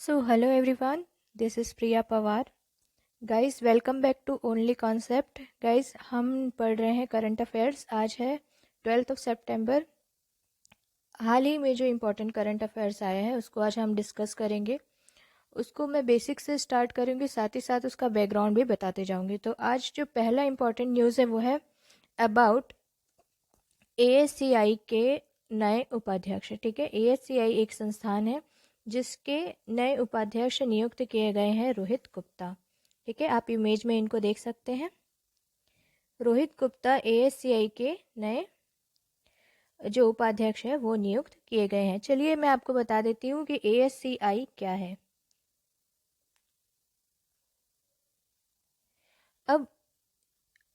So, hello everyone, this is Priya Pawar. Guys, welcome back to Only Concept. Guys, हम पढ़ रहे हैं current affairs. आज है 12 सितंबर. हाल ही में जो इम्पोर्टेंट करंट अफेयर्स आया है उसको आज हम डिस्कस करेंगे. उसको मैं बेसिक से स्टार्ट करूँगी, साथ ही साथ उसका बैकग्राउंड भी बताते जाऊँगी. तो आज जो पहला इम्पोर्टेंट न्यूज़ है वो है अबाउट ASCI के नए उपाध्यक्ष. ठीक है, ASCI एक संस्थान है जिसके नए उपाध्यक्ष नियुक्त किए गए हैं रोहित गुप्ता. ठीक है, आप इमेज में इनको देख सकते हैं. रोहित गुप्ता ASCI के नए जो उपाध्यक्ष है वो नियुक्त किए गए हैं. चलिए मैं आपको बता देती हूँ कि ASCI क्या है. अब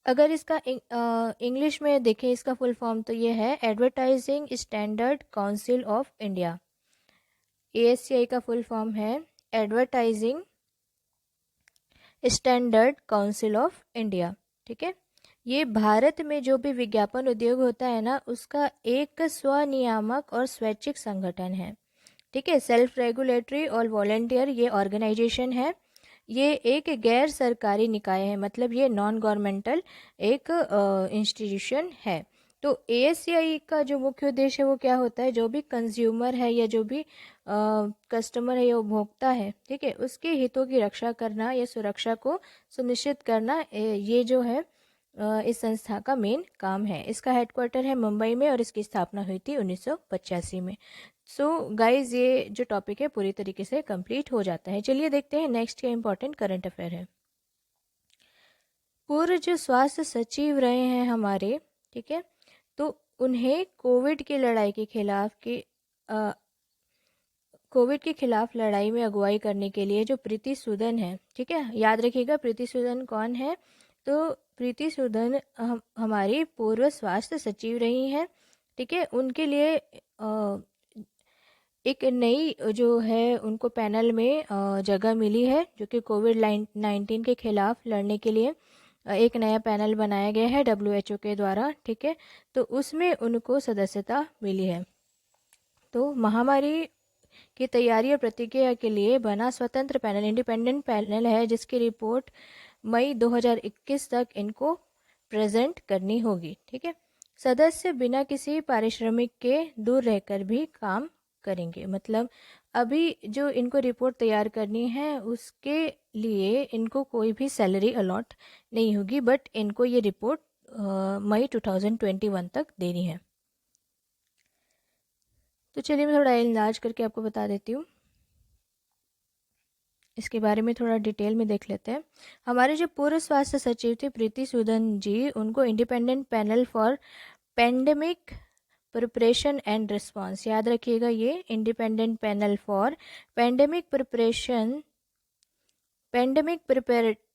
अगर इसका इंग्लिश में देखें, इसका फुल फॉर्म तो ये है advertising standard council of India. ASCI का फुल फॉर्म है advertising standard council of India. ठीक है, ये भारत में जो भी विज्ञापन उद्योग होता है ना, उसका एक स्वनियामक और स्वैच्छिक संगठन है. ठीक है, सेल्फ रेगुलेटरी और वॉलंटियर ये ऑर्गेनाइजेशन है. ये एक गैर सरकारी निकाय है, मतलब ये नॉन गवर्नमेंटल एक इंस्टीट्यूशन है. तो ASCI का जो मुख्य उद्देश्य है वो क्या होता है, जो भी कंज्यूमर है या जो भी कस्टमर है या उपभोक्ता है, ठीक है, उसके हितों की रक्षा करना या सुरक्षा को सुनिश्चित करना, ये जो है इस संस्था का मेन काम है. इसका हेडक्वार्टर है मुंबई में और इसकी स्थापना हुई थी 1985 में. सो गाइज, ये जो टॉपिक है पूरी तरीके से कंप्लीट हो जाता है. चलिए देखते हैं नेक्स्ट क्या इंपॉर्टेंट करंट अफेयर है. पूर्व जो स्वास्थ्य सचिव रहे हैं हमारे, ठीक है, तो उन्हें कोविड की लड़ाई के खिलाफ कोविड के खिलाफ लड़ाई में अगुवाई करने के लिए जो प्रीति सूदन है, ठीक है, याद रखिएगा प्रीति सूदन कौन है. तो प्रीति सूदन हमारी पूर्व स्वास्थ्य सचिव रही हैं. ठीक है, उनके लिए एक नई जो है उनको पैनल में जगह मिली है, जो कि कोविड-19 के खिलाफ लड़ने के लिए एक नया पैनल बनाया गया है WHO के द्वारा. ठीक है, तो उसमें उनको सदस्यता मिली है. तो महामारी की तैयारी और प्रतिक्रिया के लिए बना स्वतंत्र पैनल, इंडिपेंडेंट पैनल है, जिसकी रिपोर्ट मई 2021 तक इनको प्रेजेंट करनी होगी. ठीक है, सदस्य बिना किसी पारिश्रमिक के दूर रहकर भी काम करेंगे. मतलब अभी जो इनको रिपोर्ट तैयार करनी है उसके लिए इनको कोई भी सैलरी अलॉट नहीं होगी, बट इनको ये रिपोर्ट मई 2021 तक देनी है. तो चलिए मैं थोड़ा इलाज करके आपको बता देती हूँ. इसके बारे में थोड़ा डिटेल में देख लेते हैं. हमारे जो पूर्व स्वास्थ्य सचिव थे प्रीति सूदन जी, उनको independent panel for pandemic preparation and response, याद रखिएगा, ये independent panel for pandemic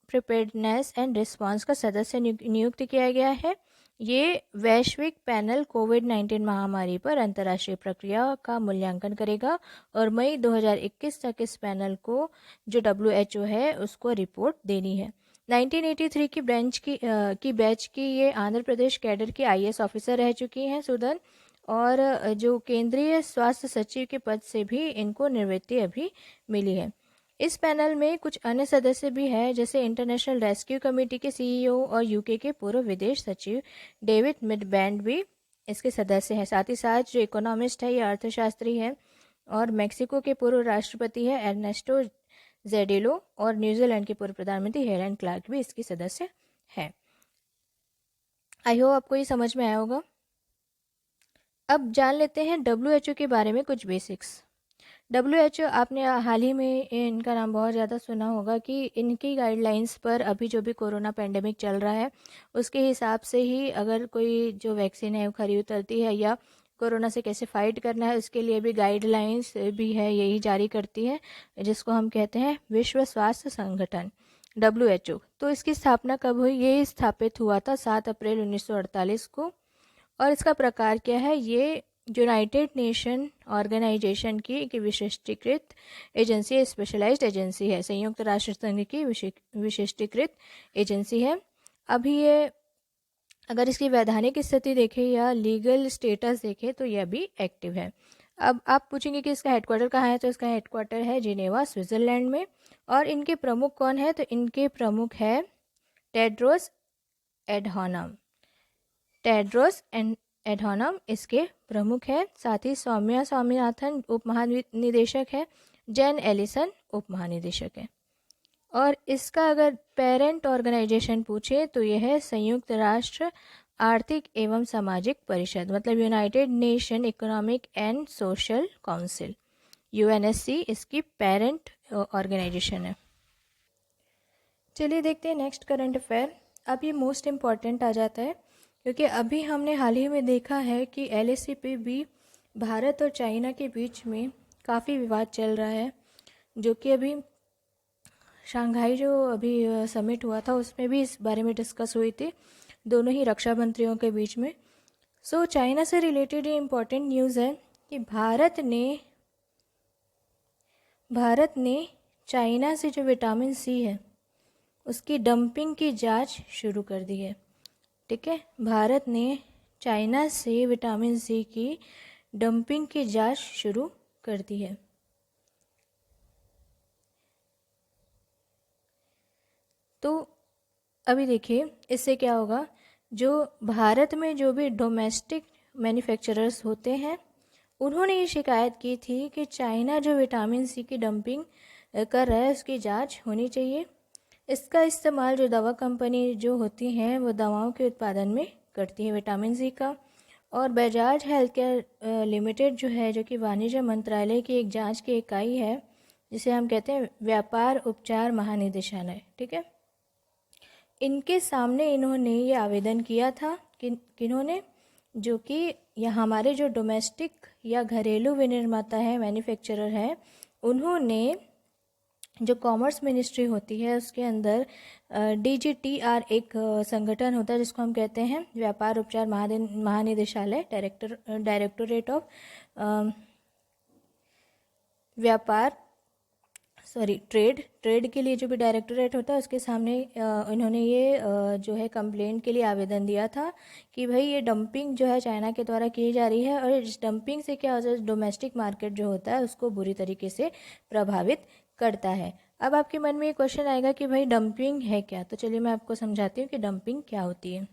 preparedness and response का सदस्य नियुक्त किया गया है. ये वैश्विक पैनल कोविड-19 महामारी पर अंतर्राष्ट्रीय प्रक्रिया का मूल्यांकन करेगा और मई 2021 तक इस पैनल को जो WHO है उसको रिपोर्ट देनी है. 1983 की बैच की ये आंध्र प्रदेश कैडर की IAS ऑफिसर रह चुकी हैं सूदन, और जो केंद्रीय स्वास्थ्य सचिव के पद से भी इनको निवृत्ति अभी मिली है. इस पैनल में कुछ अन्य सदस्य भी हैं, जैसे इंटरनेशनल रेस्क्यू कमेटी के CEO और UK के पूर्व विदेश सचिव डेविड मिडबैंड भी इसके सदस्य हैं. साथ ही साथ जो इकोनॉमिस्ट है, ये अर्थशास्त्री है, और मेक्सिको के पूर्व राष्ट्रपति है एर्नेस्टो जेडिलो, और न्यूजीलैंड के पूर्व प्रधानमंत्री हेलन क्लार्क भी इसकी सदस्य हैं. आई होप आपको ये समझ में आया होगा. अब जान लेते हैं WHO के बारे में कुछ बेसिक्स. WHO, आपने हाल ही में इनका नाम बहुत ज़्यादा सुना होगा कि इनकी गाइडलाइंस पर अभी जो भी कोरोना पेंडेमिक चल रहा है उसके हिसाब से ही अगर कोई जो वैक्सीन है वो खरी उतरती है, या कोरोना से कैसे फाइट करना है उसके लिए भी गाइडलाइंस भी है, यही जारी करती है, जिसको हम कहते हैं विश्व स्वास्थ्य संगठन WHO. तो इसकी स्थापना कब हुई? ये स्थापित हुआ था 7 अप्रैल 1948 को, और इसका प्रकार क्या है, ये यूनाइटेड नेशन ऑर्गेनाइजेशन की एक विशिष्टीकृत एजेंसी, स्पेशलाइज्ड एजेंसी है, संयुक्त राष्ट्र संघ की विशिष्टीकृत एजेंसी है. अभी ये अगर इसकी वैधानिक स्थिति देखें या लीगल स्टेटस देखें तो यह भी एक्टिव है. अब आप पूछेंगे कि इसका हेडक्वार्टर कहाँ है, तो इसका हेडक्वार्टर है जिनेवा, स्विट्ज़रलैंड में। और इनके प्रमुख कौन है, तो इनके प्रमुख है टेड्रोस एडहानम। टेड्रोस एडहानम इसके प्रमुख है। साथ ही सौम्या स्वामीनाथन उप महानिदेशक है। जैन एलिसन उप महानिदेशक है। और इसका अगर पेरेंट ऑर्गेनाइजेशन पूछे तो यह है संयुक्त राष्ट्र आर्थिक एवं सामाजिक परिषद, मतलब United nation economic and social council, UNSC इसकी पेरेंट ऑर्गेनाइजेशन है। चलिए देखते हैं नेक्स्ट करंट अफेयर। अब ये मोस्ट इम्पॉर्टेंट आ जाता है, क्योंकि अभी हमने हाल ही में देखा है कि एलएसी पे भी भारत और चाइना के बीच में काफ़ी विवाद चल रहा है, जो कि अभी शंघाई जो अभी समिट हुआ था उसमें भी इस बारे में डिस्कस हुई थी, दोनों ही रक्षा मंत्रियों के बीच में। सो चाइना से रिलेटेड ये इम्पॉर्टेंट न्यूज़ है कि भारत ने चाइना से जो विटामिन सी है उसकी डंपिंग की जांच शुरू कर दी है। ठीक है, भारत ने चाइना से विटामिन सी की डंपिंग की जांच शुरू कर दी है। तो अभी देखिए इससे क्या होगा, जो भारत में जो भी डोमेस्टिक मैन्युफैक्चरर्स होते हैं उन्होंने ये शिकायत की थी कि चाइना जो विटामिन सी की डंपिंग कर रहा है उसकी जांच होनी चाहिए। इसका इस्तेमाल जो दवा कंपनी जो होती हैं वो दवाओं के उत्पादन में करती है विटामिन सी का। और बजाज हेल्थ केयर लिमिटेड जो है, जो कि वाणिज्य मंत्रालय की एक जांच की इकाई है, जिसे हम कहते हैं व्यापार उपचार महानिदेशालय, ठीक है, इनके सामने इन्होंने ये आवेदन किया था कि किन्होंने, जो कि यह हमारे जो डोमेस्टिक या घरेलू विनिर्माता है, मैन्युफैक्चरर है, उन्होंने जो कॉमर्स मिनिस्ट्री होती है उसके अंदर DGTR एक संगठन होता है जिसको हम कहते हैं व्यापार उपचार महानिदेशालय, डायरेक्टोरेट ऑफ ट्रेड के लिए जो भी डायरेक्टोरेट होता है उसके सामने इन्होंने ये जो है कंप्लेंट के लिए आवेदन दिया था कि भाई ये डंपिंग जो है चाइना के द्वारा की जा रही है और इस डंपिंग से क्या होता है, डोमेस्टिक मार्केट जो होता है उसको बुरी तरीके से प्रभावित करता है। अब आपके मन में ये क्वेश्चन आएगा कि भाई डंपिंग है क्या, तो चलिए मैं आपको समझाती हूँ कि डंपिंग क्या होती है।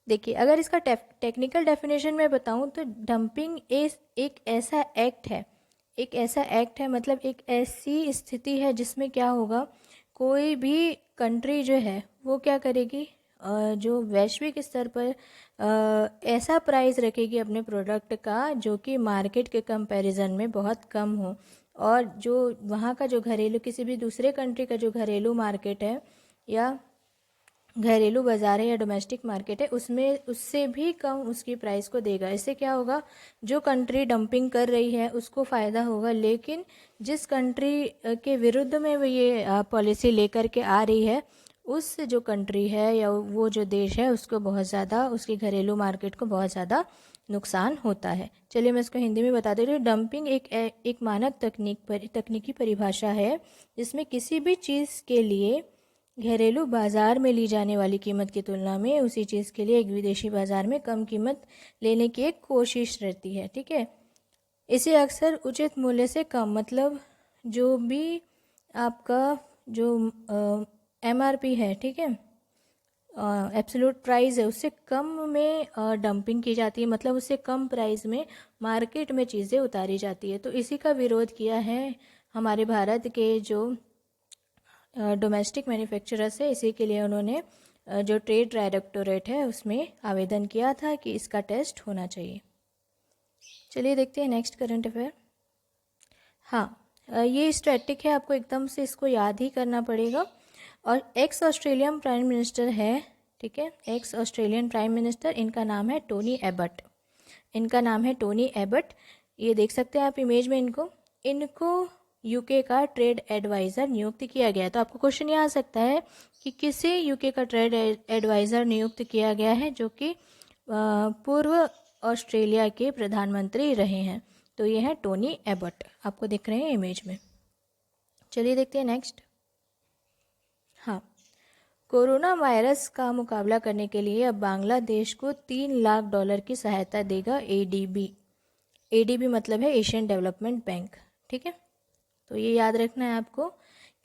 देखिए, अगर इसका टेक्निकल डेफिनेशन में बताऊँ तो डंपिंग एक ऐसा एक्ट है, मतलब एक ऐसी स्थिति है जिसमें क्या होगा, कोई भी कंट्री जो है वो क्या करेगी, जो वैश्विक स्तर पर ऐसा प्राइस रखेगी अपने प्रोडक्ट का जो कि मार्केट के कंपैरिजन में बहुत कम हो, और जो वहाँ का जो घरेलू, किसी भी दूसरे कंट्री का जो घरेलू मार्केट है या घरेलू बाज़ार है या डोमेस्टिक मार्केट है उसमें उससे भी कम उसकी प्राइस को देगा। इससे क्या होगा, जो कंट्री डंपिंग कर रही है उसको फ़ायदा होगा, लेकिन जिस कंट्री के विरुद्ध में वो ये पॉलिसी लेकर के आ रही है उस जो कंट्री है या वो जो देश है उसको बहुत ज़्यादा, उसकी घरेलू मार्केट को बहुत ज़्यादा नुकसान होता है। चलिए मैं इसको हिंदी में बता दे रही हूँ। डंपिंग एक मानक तकनीकी परिभाषा है जिसमें किसी भी चीज़ के लिए घरेलू बाज़ार में ली जाने वाली कीमत की तुलना में उसी चीज़ के लिए एक विदेशी बाज़ार में कम कीमत लेने की एक कोशिश रहती है। ठीक है, इसे अक्सर उचित मूल्य से कम, मतलब जो भी आपका जो MRP है, ठीक है, एब्सोल्यूट प्राइस है, उससे कम में डंपिंग की जाती है, मतलब उससे कम प्राइस में मार्केट में चीज़ें उतारी जाती है। तो इसी का विरोध किया है हमारे भारत के जो डोमेस्टिक मैन्युफैक्चरर्स है, इसी के लिए उन्होंने जो ट्रेड डायरेक्टोरेट है उसमें आवेदन किया था कि इसका टेस्ट होना चाहिए। चलिए देखते हैं नेक्स्ट करंट अफेयर। हाँ, ये स्टैटिक है, आपको एकदम से इसको याद ही करना पड़ेगा। और एक्स ऑस्ट्रेलियन प्राइम मिनिस्टर है, ठीक है, एक्स ऑस्ट्रेलियन प्राइम मिनिस्टर, इनका नाम है टोनी एबट। ये देख सकते हैं आप इमेज में इनको यूके का ट्रेड एडवाइज़र नियुक्त किया गया है। तो आपको क्वेश्चन ये आ सकता है कि किसे यूके का ट्रेड एडवाइज़र नियुक्त किया गया है, जो कि पूर्व ऑस्ट्रेलिया के प्रधानमंत्री रहे हैं। तो ये है टोनी एबट, आपको दिख रहे हैं इमेज में। चलिए देखते हैं नेक्स्ट। हाँ, कोरोना वायरस का मुकाबला करने के लिए अब बांग्लादेश को $3 लाख की सहायता देगा ADB। ADB मतलब है एशियन डेवलपमेंट बैंक, ठीक है। तो ये याद रखना है आपको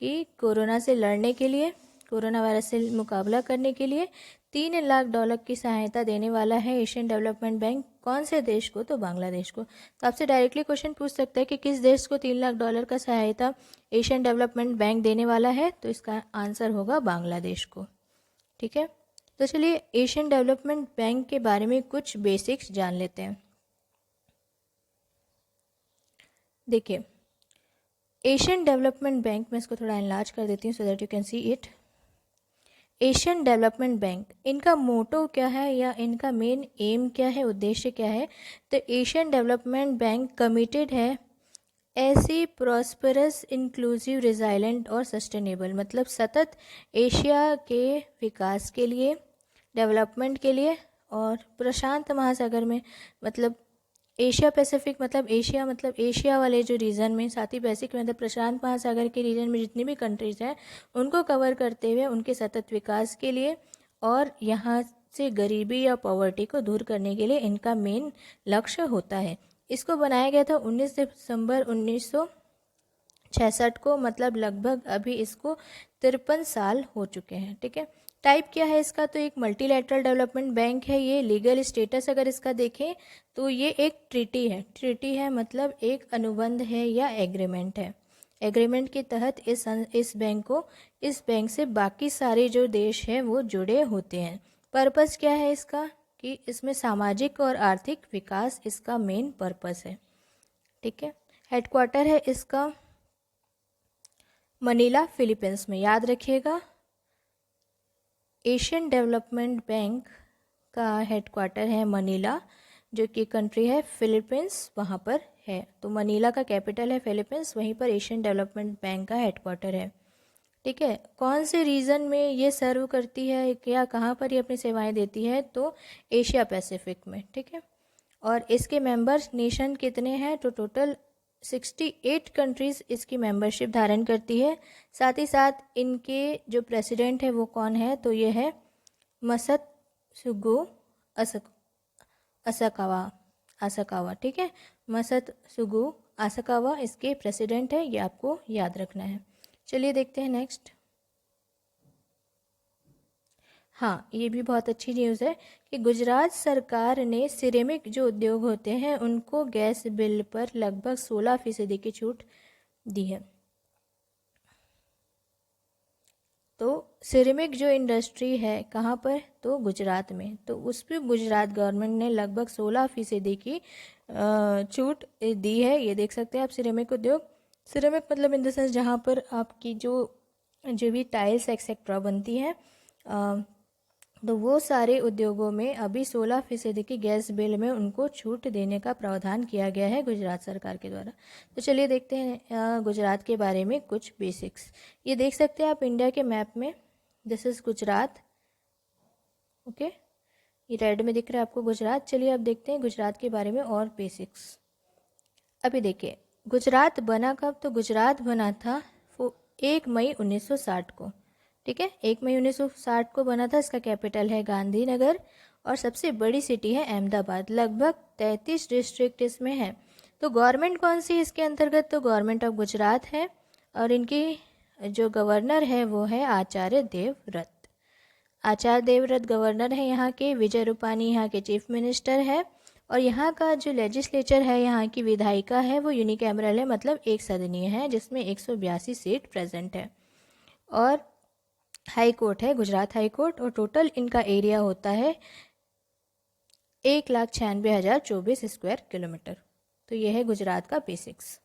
कि कोरोना से लड़ने के लिए, कोरोना वायरस से मुकाबला करने के लिए $3 लाख की सहायता देने वाला है एशियन डेवलपमेंट बैंक। कौन से देश को? तो बांग्लादेश को। तो आपसे डायरेक्टली क्वेश्चन पूछ सकता है कि किस देश को $3 लाख का सहायता एशियन डेवलपमेंट बैंक देने वाला है, तो इसका आंसर होगा बांग्लादेश को, ठीक है। तो चलिए एशियन डेवलपमेंट बैंक के बारे में कुछ बेसिक्स जान लेते हैं। देखिए एशियन डेवलपमेंट बैंक, मैं इसको थोड़ा एनलार्ज कर देती हूँ so that you can see it. Asian development bank, इनका मोटो क्या है या इनका मेन एम क्या है, उद्देश्य क्या है? तो एशियन डेवलपमेंट बैंक कमिटेड है ऐसी प्रॉस्परस, इंक्लूसिव, रिजाइलेंट और सस्टेनेबल, मतलब सतत एशिया के विकास के लिए, डेवलपमेंट के लिए, और प्रशांत महासागर में, मतलब एशिया पैसिफिक मतलब एशिया वाले जो रीजन में, साथ ही पैसिफिक मतलब प्रशांत महासागर के रीजन में जितनी भी कंट्रीज हैं उनको कवर करते हुए उनके सतत विकास के लिए और यहाँ से गरीबी या पॉवर्टी को दूर करने के लिए इनका मेन लक्ष्य होता है। इसको बनाया गया था 19 दिसंबर 1966 को, मतलब लगभग अभी इसको 53 साल हो चुके हैं, ठीक है। टाइप क्या है इसका? तो एक मल्टीलैटरल डेवलपमेंट बैंक है ये। लीगल स्टेटस अगर इसका देखें तो ये एक ट्रीटी है। ट्रीटी है मतलब एक अनुबंध है या एग्रीमेंट है। एग्रीमेंट के तहत इस बैंक से बाकी सारे जो देश हैं वो जुड़े होते हैं। पर्पस क्या है इसका? कि इसमें सामाजिक और आर्थिक विकास इसका मेन पर्पस है, ठीक है। हेडक्वार्टर है इसका मनीला, फिलीपींस में, याद रखिएगा। एशियन डेवलपमेंट बैंक का हेडक्वार्टर है मनीला, जो कि कंट्री है फिलीपींस, वहाँ पर है। तो मनीला का कैपिटल है फिलीपींस, वहीं पर एशियन डेवलपमेंट बैंक का हेडक्वार्टर है, ठीक है। कौन से रीजन में ये सर्व करती है या कहाँ पर ये अपनी सेवाएं देती है? तो एशिया पैसिफिक में, ठीक है। और इसके मेंबर्स नेशन कितने हैं? तो टोटल 68 कंट्रीज़ इसकी मेंबरशिप धारण करती है। साथ ही साथ इनके जो प्रेसिडेंट है वो कौन है? तो ये है मसत्सुगु आसाकावा, ठीक है। मसत्सुगु आसाकावा इसके प्रेसिडेंट है, ये आपको याद रखना है। चलिए देखते हैं नेक्स्ट। हाँ, ये भी बहुत अच्छी न्यूज़ है कि गुजरात सरकार ने सिरेमिक जो उद्योग होते हैं उनको गैस बिल पर लगभग 16% की छूट दी है। तो सिरेमिक जो इंडस्ट्री है कहाँ पर? तो गुजरात में। तो उस पर गुजरात गवर्नमेंट ने लगभग 16% की छूट दी है। ये देख सकते हैं आप सिरेमिक उद्योग। सिरेमिक मतलब इन द सेंस जहाँ पर आपकी जो भी टाइल्स एक्सेट्रा बनती हैं, तो वो सारे उद्योगों में अभी 16% की गैस बिल में उनको छूट देने का प्रावधान किया गया है गुजरात सरकार के द्वारा। तो चलिए देखते हैं गुजरात के बारे में कुछ बेसिक्स। ये देख सकते हैं आप इंडिया के मैप में, दिस इज़ गुजरात, ओके। ये रेड में दिख रहा है आपको गुजरात। चलिए अब देखते हैं गुजरात के बारे में और बेसिक्स। अभी देखिए गुजरात बना कब? तो गुजरात बना था 1 मई 1960 को, ठीक है। 1 मई 1960 को बना था। इसका कैपिटल है गांधीनगर और सबसे बड़ी सिटी है अहमदाबाद। लगभग 33 डिस्ट्रिक्ट इसमें है। तो गवर्नमेंट कौन सी इसके अंतर्गत? तो गवर्नमेंट ऑफ गुजरात है और इनकी जो गवर्नर है वो है आचार्य देवव्रत। आचार्य देवव्रत गवर्नर है यहाँ के। विजय रूपानी यहाँ के चीफ मिनिस्टर है और यहाँ का जो लेजिस्लेचर है, यहाँ की विधायिका है, वो यूनिकैमरल है, मतलब एक सदनीय है, जिसमें 182 सीट प्रेजेंट है। और हाई कोर्ट है गुजरात हाई कोर्ट और टोटल इनका एरिया होता है 1,96,024 स्क्वायर किलोमीटर। तो ये है गुजरात का बेसिक्स।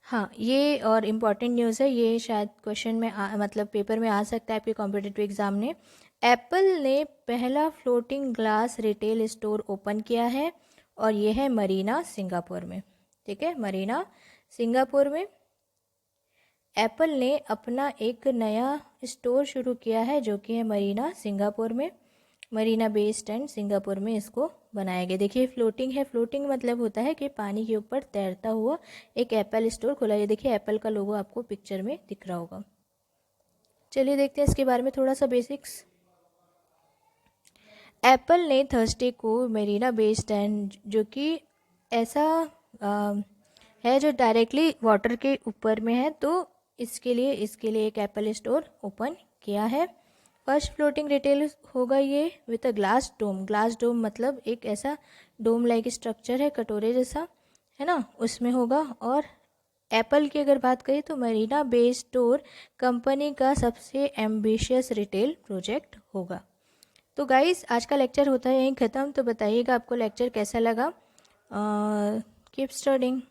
हाँ, ये और इम्पॉर्टेंट न्यूज़ है, ये शायद क्वेश्चन में मतलब पेपर में आ सकता है आपके कॉम्पिटिटिव एग्जाम में। एप्पल ने पहला floating glass retail store open किया है और ये है मरीना सिंगापुर में, ठीक है। मरीना सिंगापुर में एप्पल ने अपना एक नया स्टोर शुरू किया है जो कि है मरीना सिंगापुर में। मरीना बे स्टैंड सिंगापुर में इसको बनाया गया। देखिए फ्लोटिंग है, फ्लोटिंग मतलब होता है कि पानी के ऊपर तैरता हुआ एक एप्पल स्टोर खुला। ये देखिए एप्पल का लोगो आपको पिक्चर में दिख रहा होगा। चलिए देखते हैं इसके बारे में थोड़ा सा बेसिक्स। एप्पल ने थर्सडे को मेरीना बे स्टैंड, जो कि ऐसा है जो डायरेक्टली वाटर के ऊपर में है, तो इसके लिए एक एप्पल स्टोर ओपन किया है। फर्स्ट फ्लोटिंग रिटेल होगा ये with a glass dome. Glass dome मतलब एक ऐसा डोम लाइक स्ट्रक्चर है, कटोरे जैसा, है ना, उसमें होगा। और एप्पल की अगर बात करें तो मरीना बे स्टोर कंपनी का सबसे एम्बिशियस रिटेल प्रोजेक्ट होगा। तो गाइस, आज का लेक्चर होता है यहीं ख़त्म। तो बताइएगा आपको लेक्चर कैसा लगा। Keep studying.